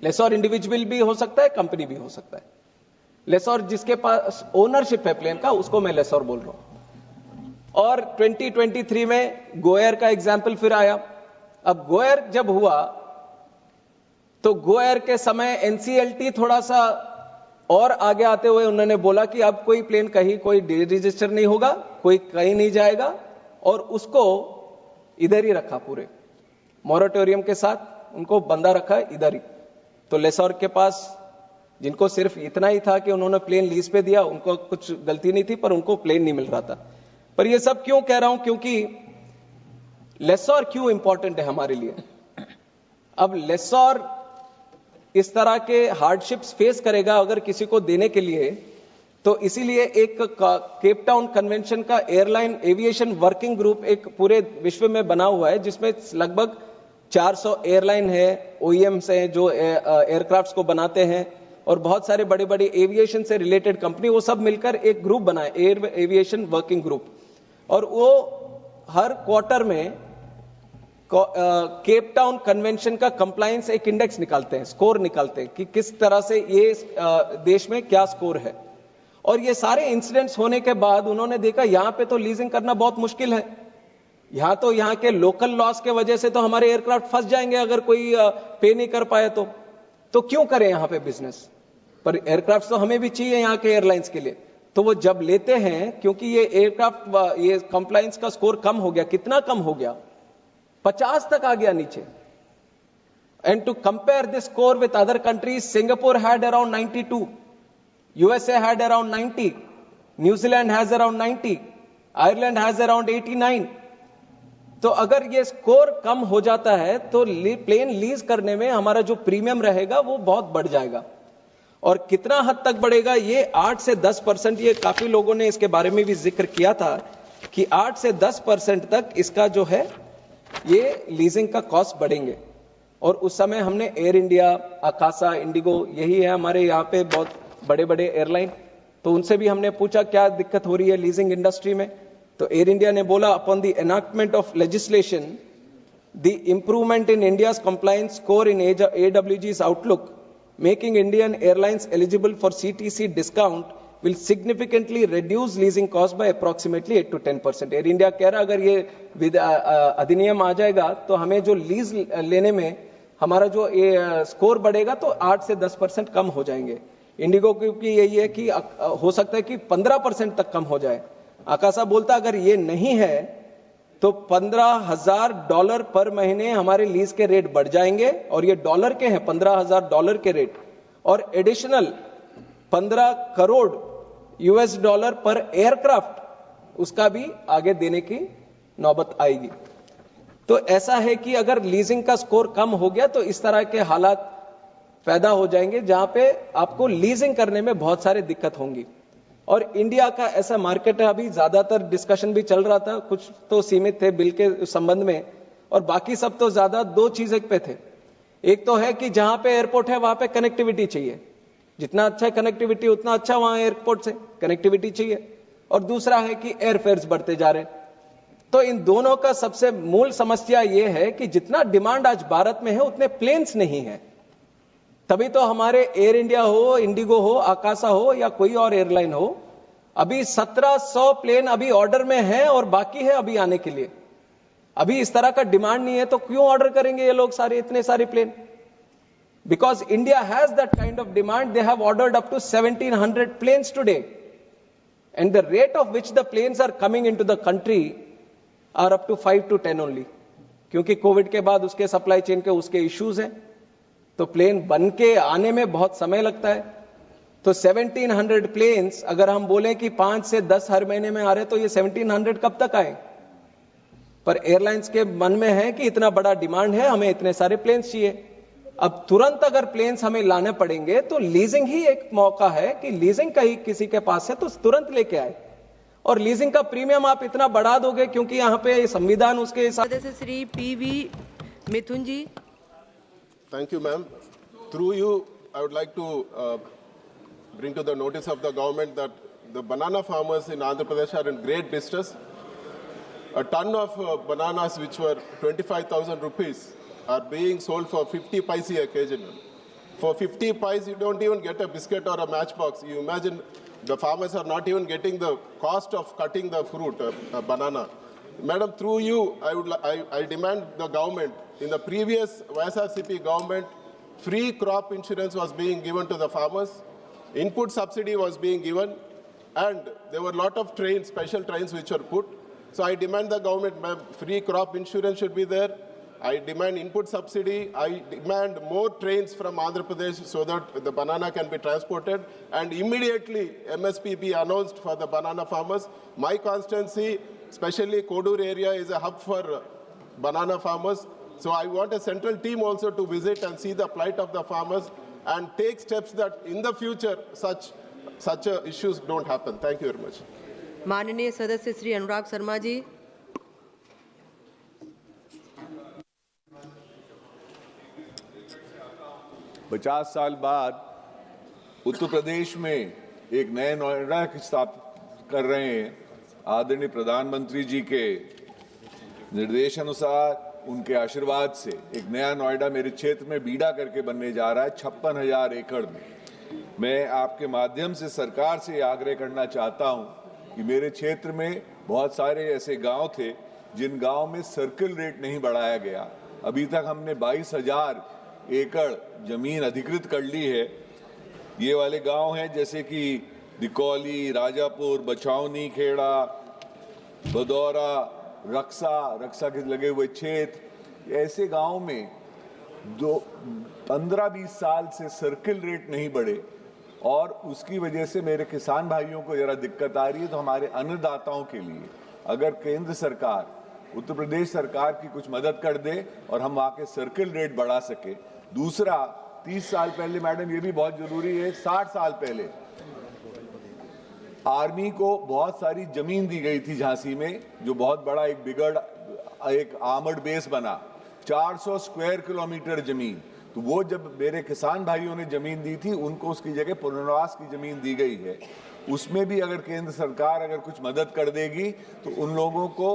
लेसॉर individual भी हो सकता है, कंपनी भी हो सकता है। लेसॉर जिसके पास ओनरशिप है प्लेन का, उसको मैं लेसॉर बोल रहा हूं। और 2023 में गोएयर का एग्जाम्पल फिर आया। अब गोएयर जब हुआ तो गोएयर के समय एनसीएलटी थोड़ा सा और आगे आते हुए उन्होंने बोला कि अब कोई प्लेन कहीं कोई रजिस्टर नहीं होगा, कोई कहीं नहीं जाएगा, और उसको इधर ही रखा, पूरे मॉरेटोरियम के साथ उनको बंधा रखा इधर ही। तो लेसॉर के पास, जिनको सिर्फ इतना ही था कि उन्होंने प्लेन लीज पे दिया, उनको कुछ गलती नहीं थी, पर उनको प्लेन नहीं मिल रहा था। पर ये सब क्यों कह रहा हूं, क्योंकि लेसॉर क्यों इंपॉर्टेंट है हमारे लिए। अब लेसॉर इस तरह के हार्डशिप्स फेस करेगा अगर किसी को देने के लिए, तो इसीलिए एक केप टाउन कन्वेंशन का एयरलाइन एविएशन वर्किंग ग्रुप एक पूरे विश्व में बना हुआ है, जिसमें लगभग 400 एयरलाइन है, ओईएम्स हैं जो एयरक्राफ्ट्स को बनाते हैं, और बहुत सारे बड़े बड़े एविएशन से रिलेटेड कंपनी, वो सब मिलकर एक ग्रुप बनाए, एयर एविएशन वर्किंग ग्रुप। और वो हर क्वार्टर में केप टाउन कन्वेंशन का कंप्लायंस एक इंडेक्स निकालते हैं, स्कोर निकालते हैं कि किस तरह से ये देश में क्या स्कोर है। और ये सारे इंसिडेंट्स होने के बाद उन्होंने देखा यहां पे तो लीजिंग करना बहुत मुश्किल है, यहां तो यहां के लोकल लॉस के वजह से तो हमारे एयरक्राफ्ट फंस जाएंगे अगर कोई पे नहीं कर पाए तो क्यों करें यहां पे बिजनेस। पर एयरक्राफ्ट तो हमें भी चाहिए यहां के एयरलाइंस के लिए। तो वो जब लेते हैं, क्योंकि ये एयरक्राफ्ट ये कंप्लायंस का स्कोर कम हो गया, कितना कम हो गया, 50 तक आ गया नीचे। And to compare this score with other countries, Singapore had around 92, USA had around 90, New Zealand has around 90, Ireland has around 89। तो अगर ये स्कोर कम हो जाता है तो प्लेन लीज करने में हमारा जो प्रीमियम रहेगा वो बहुत बढ़ जाएगा। और कितना हद तक बढ़ेगा, ये 8 से 10%, ये काफी लोगों ने इसके बारे में भी जिक्र किया था कि 8 से 10% तक इसका जो है ये लीजिंग का कॉस्ट बढ़ेंगे। और उस समय हमने एयर इंडिया, आकाशा, इंडिगो, यही है हमारे यहाँ पे बहुत बड़े बड़े एयरलाइन, तो उनसे भी हमने पूछा क्या दिक्कत हो रही है लीजिंग इंडस्ट्री में। तो एयर इंडिया ने बोला, upon the enactment of legislation, the improvement in India's compliance score in AWG's outlook, making Indian airlines eligible for CTC discount will significantly reduce leasing cost by approximately 8 to 10%। Air India कह रहा अगर ये अधिनियम आ जाएगा तो हमें जो lease लेने में हमारा जो स्कोर बढ़ेगा तो 8 से 10% कम हो जाएंगे। इंडिगो की यही है कि हो सकता है कि 15% तक कम हो जाए। आकाशा बोलता अगर ये नहीं है तो $15,000 पर महीने हमारे लीज के रेट बढ़ जाएंगे, और ये डॉलर के हैं, $15,000 के रेट, और एडिशनल 15 करोड़ $US पर एयरक्राफ्ट उसका भी आगे देने की नौबत आएगी। तो ऐसा है कि अगर लीजिंग का स्कोर कम हो गया तो इस तरह के हालात पैदा हो जाएंगे जहां पे आपको लीजिंग करने में बहुत सारी दिक्कत होंगी। और इंडिया का ऐसा मार्केट है, अभी ज्यादातर डिस्कशन भी चल रहा था, कुछ तो सीमित थे बिल के संबंध में, और बाकी सब तो ज्यादा दो चीजें पे थे। एक तो है कि जहां पे एयरपोर्ट है वहां पे कनेक्टिविटी चाहिए, जितना अच्छा कनेक्टिविटी उतना अच्छा वहां एयरपोर्ट से कनेक्टिविटी चाहिए, और दूसरा है कि एयरफेयर्स बढ़ते जा रहे। तो इन दोनों का सबसे मूल समस्या यह है कि जितना डिमांड आज भारत में है उतने प्लेन्स नहीं है। तभी तो हमारे एयर इंडिया हो, इंडिगो हो, आकाशा हो या कोई और एयरलाइन हो, अभी 1700 प्लेन अभी ऑर्डर में है और बाकी है अभी आने के लिए। अभी इस तरह का डिमांड नहीं है तो क्यों ऑर्डर करेंगे ये लोग सारे इतने सारे plane. Because India has that kind of demand, they have ordered up to 1700 planes today, and the rate of which the planes are coming into the country are up to 5 to 10 only, क्योंकि Covid के बाद उसके supply chain के उसके issues हैं, तो plane बन के आने में बहुत समय लगता है। तो 1700 प्लेन्स अगर हम बोलें कि 5 से 10 हर महीने में आ रहे, तो ये 1700 कब तक आए। पर एयरलाइंस के मन में है कि इतना बड़ा डिमांड है, हमें इतने सारे प्लेन्स चाहिए। अब तुरंत अगर प्लेन्स हमें लाने पड़ेंगे तो लीजिंग ही एक मौका है कि लीजिंग कहीं किसी के पास है तो तुरंत लेके आए, और लीजिंग का प्रीमियम आप इतना बढ़ा दोगे क्योंकि यहाँ पे संविधान उसके हिसाब से। Shri PV Mithun ji. Thank you ma'am. Through you I would like to bring to the notice of the government that the banana farmers in Andhra Pradesh are in great distress. A ton of bananas which were 25,000 rupees are being sold for 50 paise occasionally. For 50 pies, you don't even get a biscuit or a matchbox. You imagine the farmers are not even getting the cost of cutting the fruit, banana. Madam, through you, I demand the government, in the previous YSRCP government, free crop insurance was being given to the farmers, input subsidy was being given, and there were a lot of trains, special trains which were put. So I demand the government, ma'am, free crop insurance should be there. I demand input subsidy. I demand more trains from Andhra Pradesh so that the banana can be transported. And immediately MSP be announced for the banana farmers. My constituency, especially Kodur area, is a hub for banana farmers. So I want a central team also to visit and see the plight of the farmers and take steps that in the future such issues don't happen. Thank you very much. माननीय सदस्य श्री अनुराग शर्मा जी। पचास साल बाद उत्तर प्रदेश में एक नए नोएडा की स्थापना कर रहे हैं। आदरणीय प्रधानमंत्री जी के निर्देशानुसार, उनके आशीर्वाद से एक नया नोएडा मेरे क्षेत्र में बीड़ा करके बनने जा रहा है, 56,000 एकड़ में। मैं आपके माध्यम से सरकार से आग्रह करना चाहता हूं कि मेरे क्षेत्र में बहुत सारे ऐसे गांव थे जिन गांव में सर्किल रेट नहीं बढ़ाया गया। अभी तक हमने 22,000 एकड़ जमीन अधिकृत कर ली है। ये वाले गांव हैं जैसे कि दिकौली, राजापुर, बछावनी खेड़ा, भदौरा, रक्सा के लगे हुए क्षेत्र। ऐसे गांव में 15-20 साल से सर्किल रेट नहीं बढ़े और उसकी वजह से मेरे किसान भाइयों को जरा दिक्कत आ रही है। तो हमारे अन्नदाताओं के लिए अगर केंद्र सरकार, उत्तर प्रदेश सरकार की कुछ मदद कर दे और हम वहाँ के सर्किल रेट बढ़ा सके। दूसरा, 30 साल पहले, मैडम ये भी बहुत जरूरी है, 60 साल पहले आर्मी को बहुत सारी जमीन दी गई थी झांसी में, जो बहुत बड़ा एक आर्मर्ड बेस बना, 400 स्क्वायर किलोमीटर जमीन। तो वो जब मेरे किसान भाइयों ने जमीन दी थी, उनको उसकी जगह पुनर्वास की जमीन दी गई है। उसमें भी अगर केंद्र सरकार अगर कुछ मदद कर देगी तो उन लोगों को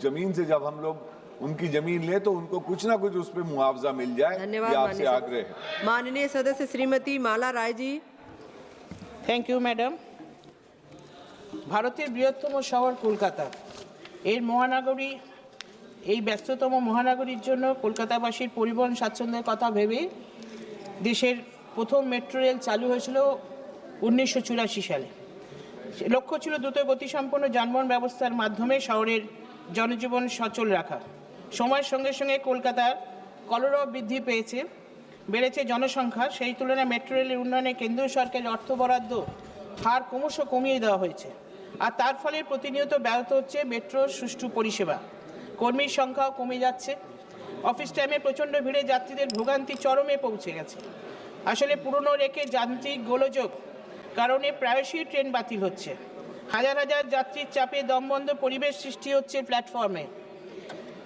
जमीन से, जब हम लोग उनकी जमीन ले तो उनको कुछ ना कुछ उस पर मुआवजा मिल जाए। धन्यवाद। आपसे आग्रह है। माननीय सदस्य Shrimati Mala Rai ji. Thank you madam. ভারতের বৃহত্তম শহর কলকাতা, এর মহানগরী, এই ব্যস্ততম মহানগরীর জন্য কলকাতাবাসীর পরিবহন স্বাচ্ছন্দ্যের কথা ভেবে দেশের প্রথম মেট্রো রেল চালু হয়েছিল 1984 সালে। লক্ষ্য ছিল দ্রুত গতিসম্পন্ন যানবাহন ব্যবস্থার মাধ্যমে শহরের জনজীবন সচল রাখা। সময়ের সঙ্গে সঙ্গে কলকাতার কলরব বৃদ্ধি পেয়েছে, বেড়েছে জনসংখ্যা। সেই তুলনায় মেট্রো রেলের উন্নয়নে কেন্দ্রীয় সরকারের অর্থ বরাদ্দ হার ক্রমশ কমিয়ে দেওয়া হয়েছে, আর তার ফলে প্রতিনিয়ত ব্যাহত হচ্ছে মেট্রোর সুষ্ঠু পরিষেবা। কর্মীর সংখ্যাও কমে যাচ্ছে। অফিস টাইমে প্রচণ্ড ভিড়ে যাত্রীদের ভোগান্তি চরমে পৌঁছে গেছে। আসলে পুরনো রেখে যান্ত্রিক গোলযোগ কারণে প্রায়শই ট্রেন বাতিল হচ্ছে। হাজার হাজার যাত্রীর চাপে দমবন্ধ পরিবেশ সৃষ্টি হচ্ছে প্ল্যাটফর্মে।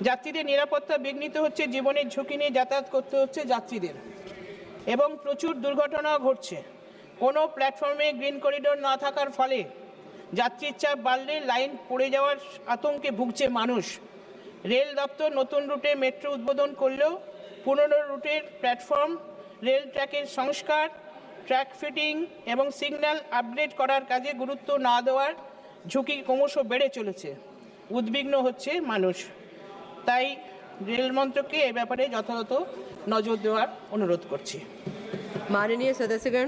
যাত্রীদের নিরাপত্তা বিঘ্নিত হচ্ছে, জীবনের ঝুঁকি নিয়ে যাতায়াত করতে হচ্ছে যাত্রীদের, এবং প্রচুর দুর্ঘটনাও ঘটছে। কোনো প্ল্যাটফর্মে গ্রিন করিডোর না থাকার ফলে যাত্রীর চাপ বাড়লে লাইন পড়ে যাওয়ার আতঙ্কে ভুগছে মানুষ। রেল দপ্তর নতুন রুটে মেট্রো উদ্বোধন করলেও পুরনো রুটের প্ল্যাটফর্ম, রেল ট্র্যাকের সংস্কার, ট্র্যাক ফিটিং এবং সিগন্যাল আপগ্রেড করার কাজে গুরুত্ব না দেওয়ার ঝুঁকি ক্রমশ বেড়ে চলেছে। উদ্বিগ্ন হচ্ছে মানুষ। তাই রেল মন্ত্রককে এ ব্যাপারে যথাযথ নজর দেওয়ার অনুরোধ করছি। माननीय सदस्यगण,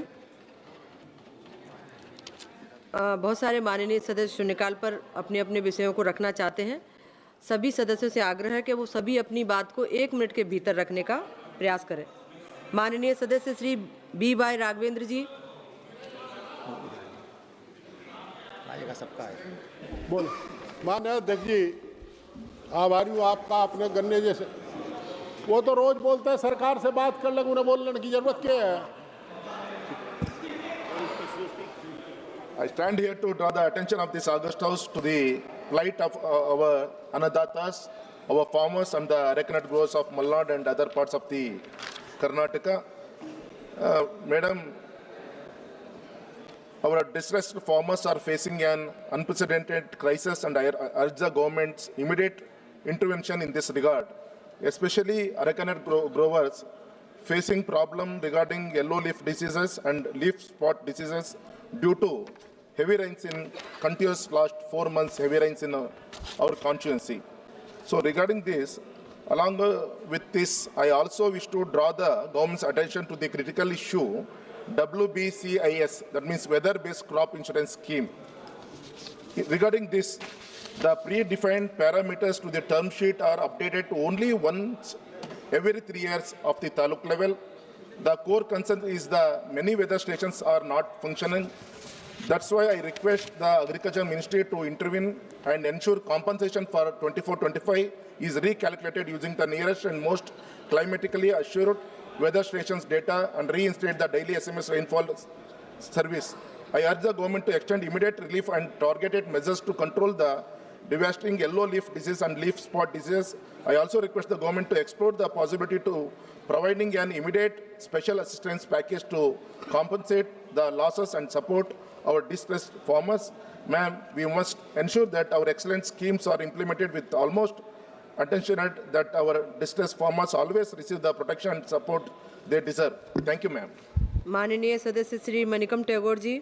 बहुत सारे माननीय सदस्य शून्यकाल पर अपने अपने विषयों को रखना चाहते हैं। सभी सदस्यों से आग्रह है कि वो सभी अपनी बात को 1 मिनट के भीतर रखने का प्रयास करें। माननीय सदस्य श्री बी वाई राघवेंद्र जी। बोलो। माननीय अध्यक्ष जी, आभारी हूँ आपका। अपने गन्ने जैसे वो तो रोज बोलते हैं सरकार से बात कर लेंगे, उन्हें बोलने की जरूरत क्या है? I stand here to draw the attention of this August House to the plight of our Annadatas, our farmers and the arecanut growers of Malnad and other parts of the Karnataka. Madam, our distressed farmers are facing an unprecedented crisis, and I urge the government's immediate intervention in this regard. Especially arecanut growers facing problem regarding yellow leaf diseases and leaf spot diseases due to heavy rains in continuous last 4 months, heavy rains in our constituency. So regarding this, along with this, I also wish to draw the government's attention to the critical issue, WBCIS, that means Weather-Based Crop Insurance Scheme. Regarding this, the predefined parameters to the term sheet are updated only once every 3 years of the taluk level. The core concern is the many weather stations are not functioning. That's why I request the Agriculture Ministry to intervene and ensure compensation for 24-25 is recalculated using the nearest and most climatically assured weather stations data and reinstate the daily SMS rainfall service. I urge the government to extend immediate relief and targeted measures to control the devastating yellow leaf disease and leaf spot disease. I also request the government to explore the possibility to providing an immediate special assistance package to compensate the losses and support our distressed farmers. Ma'am, we must ensure that our excellent schemes are implemented with almost attention that our distressed farmers always receive the protection and support they deserve. Thank you, ma'am. माननीय सदस्य श्री मणिकम टैगोर जी।